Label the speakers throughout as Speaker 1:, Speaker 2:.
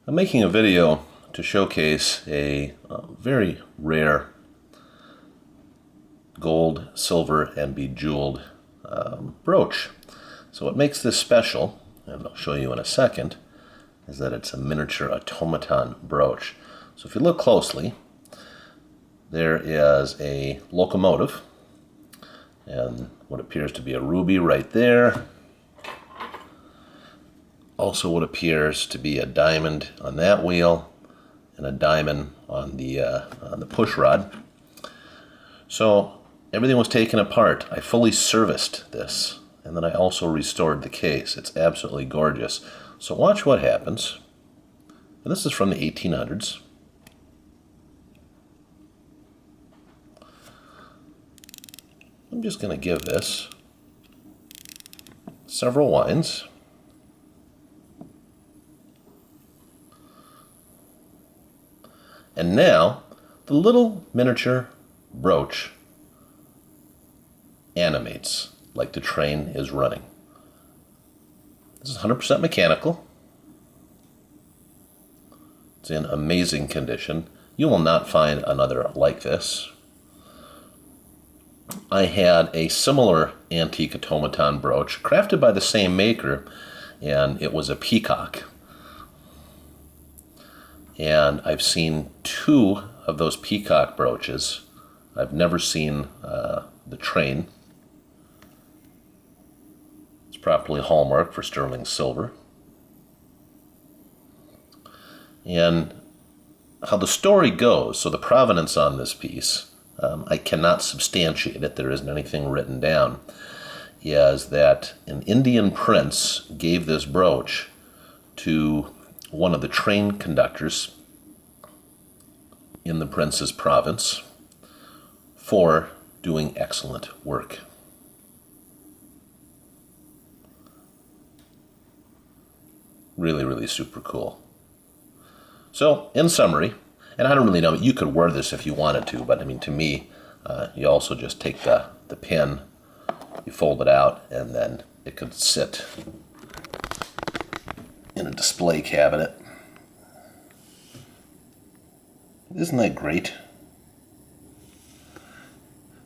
Speaker 1: I'm making a video to showcase a very rare gold, silver, and bejeweled brooch. So what makes this special, and I'll show you in a second, is that it's a miniature automaton brooch. So if you look closely, there is a locomotive and what appears to be a ruby right there. Also what appears to be a diamond on that wheel and a diamond on the push rod. So everything was taken apart. I fully serviced this, and then I also restored the case. It's absolutely gorgeous. So watch what happens. And this is from the 1800s. I'm just going to give this several winds. And now, the little miniature brooch animates like the train is running. This is 100% mechanical. It's in amazing condition. You will not find another like this. I had a similar antique automaton brooch crafted by the same maker, and it was a peacock. And I've seen two of those peacock brooches. I've never seen the train. It's properly hallmarked for sterling silver. And how the story goes, so the provenance on this piece, I cannot substantiate it, there isn't anything written down, is that an Indian prince gave this brooch to one of the train conductors in the prince's province for doing excellent work. Really, really super cool. So, in summary, and I don't really know, you could wear this if you wanted to, but I mean, to me, you also just take the pin, you fold it out, and then it could sit in a display cabinet. Isn't that great?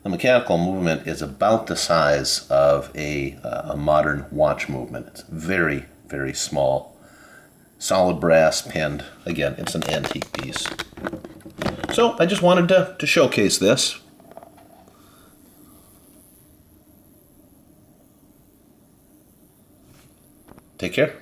Speaker 1: The mechanical movement is about the size of a modern watch movement. It's very, very small. Solid brass pinned. Again, it's an antique piece. So I just wanted to showcase this. Take care.